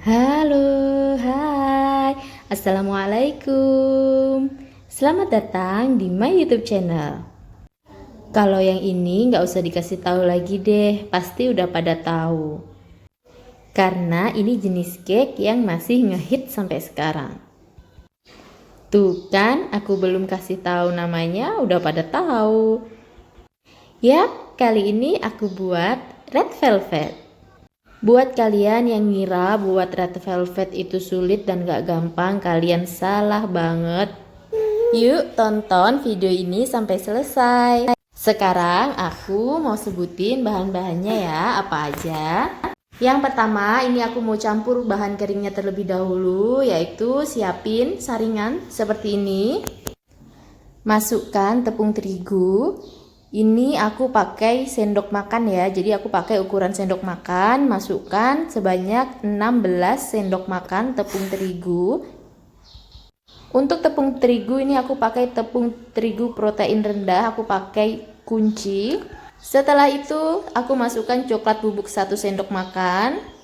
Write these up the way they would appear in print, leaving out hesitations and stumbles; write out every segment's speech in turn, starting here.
Halo, hai, Assalamualaikum. Selamat datang di my YouTube channel. Kalau yang ini nggak usah dikasih tahu lagi deh, pasti udah pada tahu. Karena ini jenis cake yang masih ngehit sampai sekarang. Tuh kan, aku belum kasih tahu namanya, udah pada tahu. Yap, kali ini aku buat red velvet. Buat kalian yang ngira buat red velvet itu sulit dan gak gampang, kalian salah banget. Yuk tonton video ini sampai selesai. Sekarang aku mau sebutin bahan-bahannya ya, apa aja. Yang pertama, ini aku mau campur bahan keringnya terlebih dahulu, yaitu siapin saringan seperti ini. Masukkan tepung terigu. Ini aku pakai sendok makan ya, jadi aku pakai ukuran sendok makan. Masukkan sebanyak 16 sendok makan tepung terigu. Untuk tepung terigu ini aku pakai tepung terigu protein rendah, aku pakai kunci. Setelah itu aku masukkan coklat bubuk 1 sendok makan.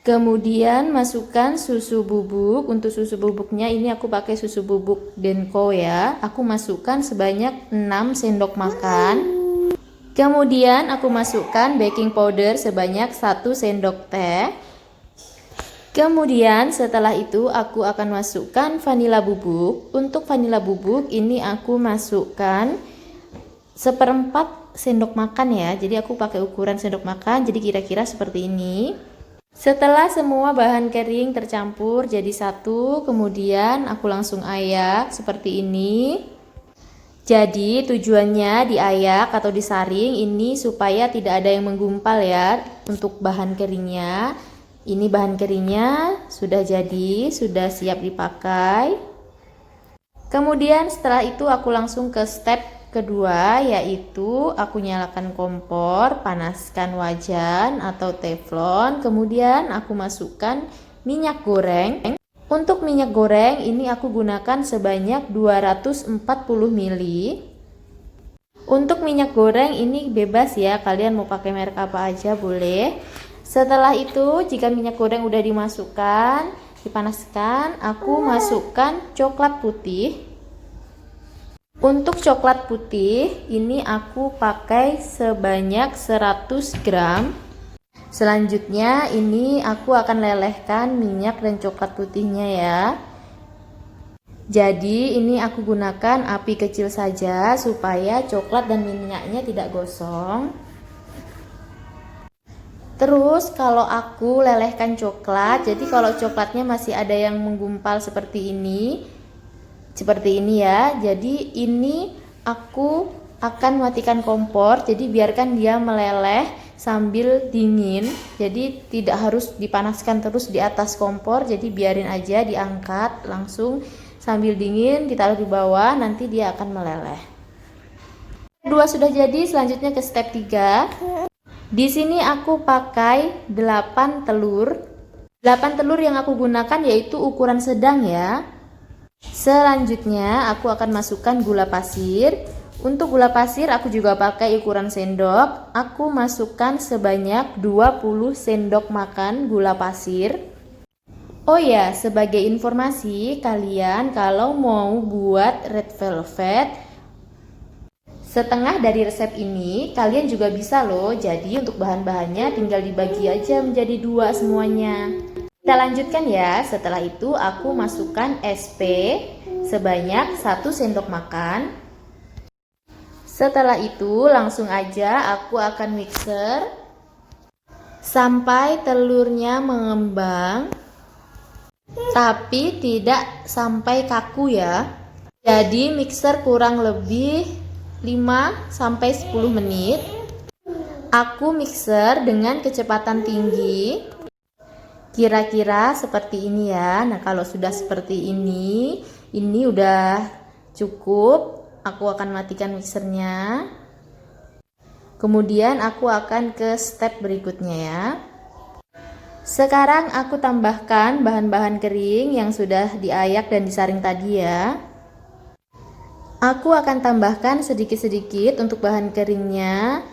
Kemudian masukkan susu bubuk. Untuk susu bubuknya ini aku pakai susu bubuk Denko ya. Aku masukkan sebanyak 6 sendok makan. Kemudian aku masukkan baking powder sebanyak 1 sendok teh. Kemudian setelah itu aku akan masukkan vanila bubuk. Untuk vanila bubuk ini aku masukkan 1/4 sendok makan ya. Jadi aku pakai ukuran sendok makan, jadi kira-kira seperti ini. Setelah semua bahan kering tercampur jadi satu, kemudian aku langsung ayak seperti ini. Jadi tujuannya diayak atau disaring ini supaya tidak ada yang menggumpal ya untuk bahan keringnya. Ini bahan keringnya sudah jadi, sudah siap dipakai. Kemudian setelah itu aku langsung ke step kedua, yaitu aku nyalakan kompor, panaskan wajan atau teflon, kemudian aku masukkan minyak goreng. Untuk minyak goreng ini aku gunakan sebanyak 240 ml. Untuk minyak goreng ini bebas ya, kalian mau pakai merek apa aja boleh. Setelah itu jika minyak goreng udah dimasukkan, dipanaskan, aku masukkan coklat putih. Untuk coklat putih ini aku pakai sebanyak 100 gram. Selanjutnya ini aku akan lelehkan minyak dan coklat putihnya ya. Jadi ini aku gunakan api kecil saja supaya coklat dan minyaknya tidak gosong. Terus kalau aku lelehkan coklat, jadi kalau coklatnya masih ada yang menggumpal seperti ini ya, jadi ini aku akan matikan kompor, jadi biarkan dia meleleh sambil dingin, jadi tidak harus dipanaskan terus di atas kompor, jadi biarin aja, diangkat langsung sambil dingin, ditaruh di bawah, nanti dia akan meleleh. Dua sudah jadi, selanjutnya ke step 3. Di sini aku pakai 8 telur. 8 telur yang aku gunakan yaitu ukuran sedang ya. Selanjutnya aku akan masukkan gula pasir. Untuk gula pasir aku juga pakai ukuran sendok. Aku masukkan sebanyak 20 sendok makan gula pasir. Oh ya, sebagai informasi kalian kalau mau buat red velvet, setengah dari resep ini kalian juga bisa loh. Jadi untuk bahan-bahannya tinggal dibagi aja menjadi 2 semuanya. Kita lanjutkan ya. Setelah itu aku masukkan SP sebanyak 1 sendok makan. Setelah itu langsung aja aku akan mixer sampai telurnya mengembang, tapi tidak sampai kaku ya. Jadi mixer kurang lebih 5-10 menit. Aku mixer dengan kecepatan tinggi. Kira-kira seperti ini ya. Nah, kalau sudah seperti ini udah cukup. Aku akan matikan mixernya. Kemudian aku akan ke step berikutnya ya. Sekarang aku tambahkan bahan-bahan kering yang sudah diayak dan disaring tadi ya. Aku akan tambahkan sedikit-sedikit untuk bahan keringnya.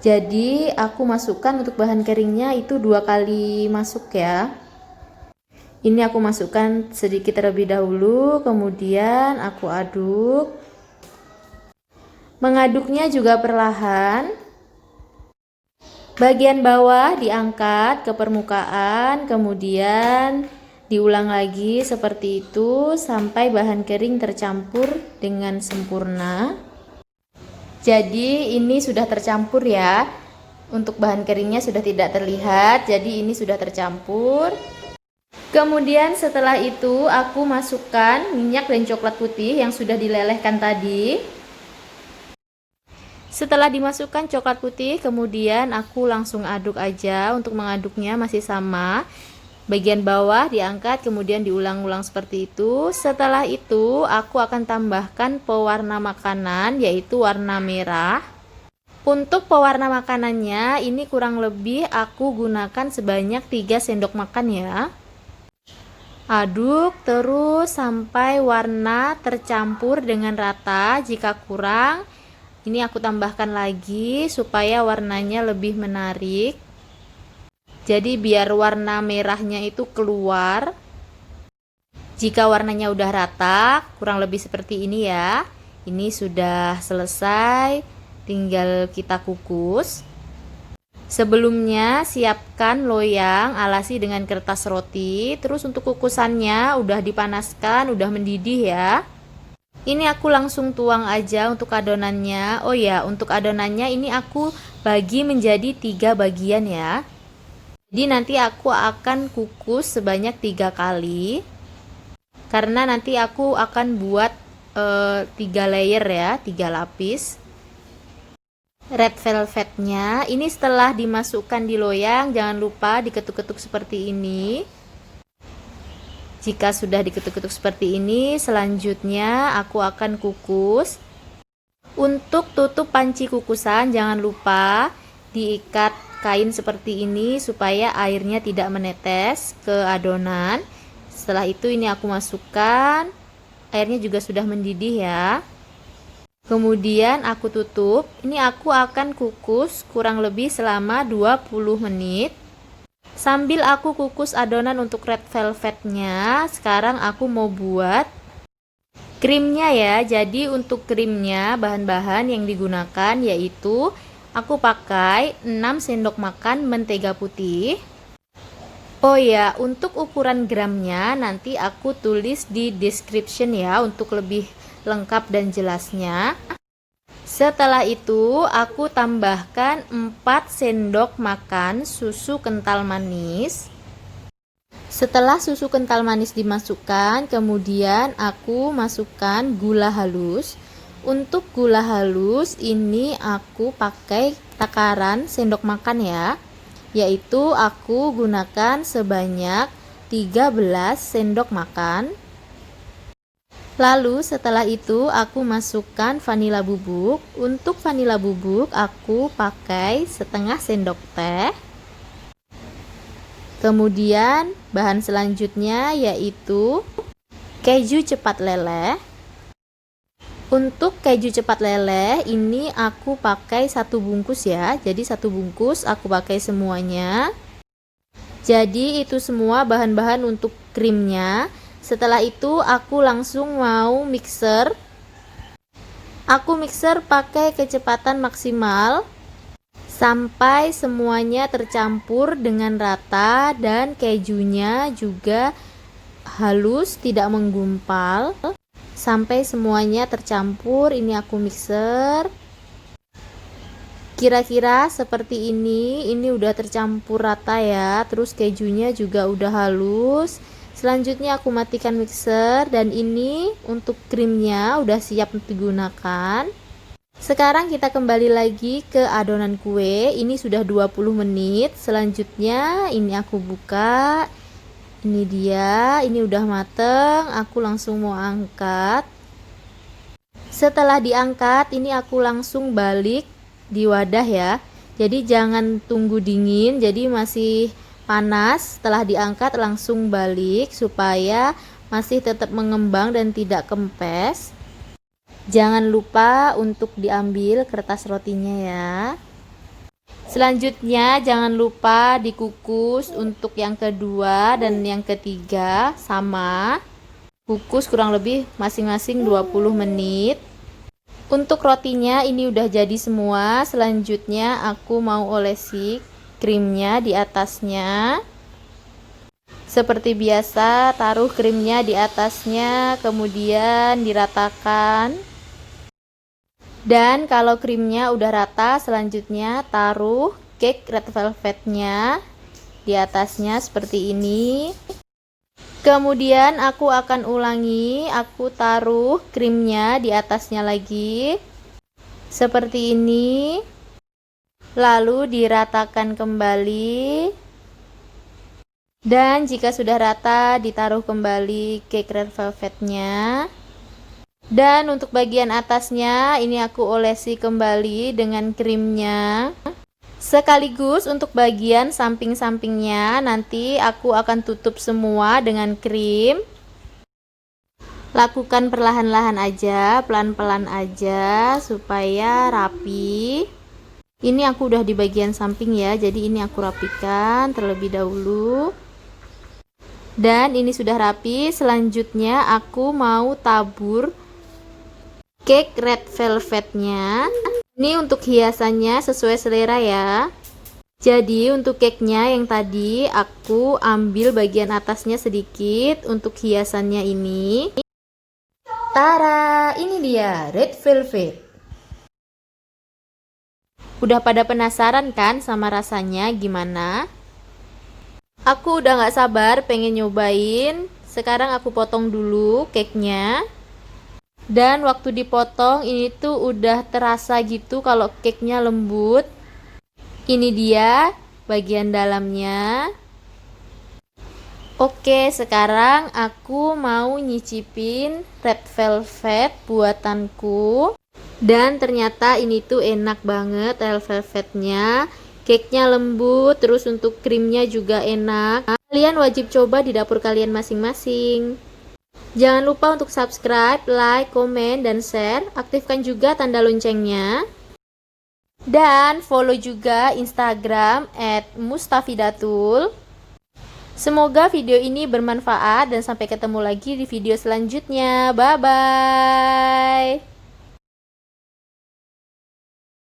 Jadi aku masukkan untuk bahan keringnya itu 2 kali masuk ya. Ini aku masukkan sedikit terlebih dahulu, kemudian aku aduk. Mengaduknya juga perlahan. Bagian bawah diangkat ke permukaan, kemudian diulang lagi seperti itu sampai bahan kering tercampur dengan sempurna. Jadi ini sudah tercampur ya. Untuk bahan keringnya sudah tidak terlihat, jadi ini sudah tercampur. Kemudian setelah itu aku masukkan minyak dan coklat putih yang sudah dilelehkan tadi. Setelah dimasukkan coklat putih, kemudian aku langsung aduk aja. Untuk mengaduknya masih sama. Bagian bawah diangkat, kemudian diulang-ulang seperti itu. Setelah itu, aku akan tambahkan pewarna makanan, yaitu warna merah. Untuk pewarna makanannya, ini kurang lebih aku gunakan sebanyak 3 sendok makan ya. Aduk terus sampai warna tercampur dengan rata. Jika kurang, ini aku tambahkan lagi supaya warnanya lebih menarik. Jadi biar warna merahnya itu keluar. Jika warnanya udah rata, kurang lebih seperti ini ya. Ini sudah selesai, tinggal kita kukus. Sebelumnya siapkan loyang, alasi dengan kertas roti. Terus untuk kukusannya udah dipanaskan, udah mendidih ya. Ini aku langsung tuang aja untuk adonannya. Oh ya, untuk adonannya ini aku bagi menjadi 3 bagian ya. Jadi nanti aku akan kukus sebanyak 3 kali. Karena nanti aku akan buat 3 layer ya, 3 lapis. Red velvetnya ini setelah dimasukkan di loyang, jangan lupa diketuk-ketuk seperti ini. Jika sudah diketuk-ketuk seperti ini, selanjutnya aku akan kukus. Untuk tutup panci kukusan, jangan lupa diikat kain seperti ini supaya airnya tidak menetes ke adonan. Setelah itu ini aku masukkan, airnya juga sudah mendidih ya. Kemudian aku tutup. Ini aku akan kukus kurang lebih selama 20 menit. Sambil aku kukus adonan untuk red velvetnya, sekarang aku mau buat krimnya ya. Jadi untuk krimnya bahan-bahan yang digunakan yaitu aku pakai 6 sendok makan mentega putih. Oh ya, untuk ukuran gramnya nanti aku tulis di description ya untuk lebih lengkap dan jelasnya. Setelah itu aku tambahkan 4 sendok makan susu kental manis. Setelah susu kental manis dimasukkan, kemudian aku masukkan gula halus. Untuk gula halus ini aku pakai takaran sendok makan ya, yaitu aku gunakan sebanyak 13 sendok makan. Lalu setelah itu aku masukkan vanila bubuk. Untuk vanila bubuk aku pakai setengah sendok teh. Kemudian bahan selanjutnya yaitu keju cepat leleh. Untuk keju cepat leleh ini aku pakai 1 bungkus ya. Jadi 1 bungkus aku pakai semuanya. Jadi itu semua bahan-bahan untuk krimnya. Setelah itu aku langsung mau mixer. Aku mixer pakai kecepatan maksimal sampai semuanya tercampur dengan rata dan kejunya juga halus, tidak menggumpal. Sampai semuanya tercampur, ini aku mixer. Kira-kira seperti ini udah tercampur rata ya. Terus kejunya juga udah halus. Selanjutnya aku matikan mixer dan ini untuk krimnya udah siap untuk digunakan. Sekarang kita kembali lagi ke adonan kue. Ini sudah 20 menit. Selanjutnya ini aku buka. Ini dia, ini udah mateng. Aku langsung mau angkat. Setelah diangkat, ini aku langsung balik di wadah ya. Jadi jangan tunggu dingin, jadi masih panas. Setelah diangkat langsung balik supaya masih tetap mengembang dan tidak kempes. Jangan lupa untuk diambil kertas rotinya ya. Selanjutnya jangan lupa dikukus untuk yang kedua dan yang ketiga sama. Kukus kurang lebih masing-masing 20 menit. Untuk rotinya ini udah jadi semua. Selanjutnya aku mau olesi krimnya di atasnya. Seperti biasa, taruh krimnya di atasnya, kemudian diratakan. Dan kalau krimnya udah rata, selanjutnya taruh cake red velvetnya di atasnya seperti ini. Kemudian aku akan ulangi, aku taruh krimnya di atasnya lagi seperti ini. Lalu diratakan kembali. Dan jika sudah rata, ditaruh kembali cake red velvetnya. Dan untuk bagian atasnya ini aku olesi kembali dengan krimnya. Sekaligus untuk bagian samping-sampingnya nanti aku akan tutup semua dengan krim. Lakukan perlahan-lahan aja, pelan-pelan aja supaya rapi. Ini aku udah di bagian samping ya, jadi ini aku rapikan terlebih dahulu. Dan ini sudah rapi. Selanjutnya aku mau tabur cake red velvetnya. Ini untuk hiasannya sesuai selera ya. Jadi untuk cake-nya yang tadi aku ambil bagian atasnya sedikit untuk hiasannya ini. Tara, ini dia red velvet. Udah pada penasaran kan sama rasanya gimana? Aku udah gak sabar pengen nyobain. Sekarang aku potong dulu cake-nya. Dan waktu dipotong ini tuh udah terasa gitu kalau cake-nya lembut. Ini dia bagian dalamnya. Oke, sekarang aku mau nyicipin red velvet buatanku. Dan ternyata ini tuh enak banget red velvetnya. Cake-nya lembut, terus untuk krimnya juga enak. Kalian wajib coba di dapur kalian masing-masing. Jangan lupa untuk subscribe, like, komen, dan share. Aktifkan juga tanda loncengnya. Dan follow juga Instagram @mustafidatul. Semoga video ini bermanfaat dan sampai ketemu lagi di video selanjutnya. Bye-bye.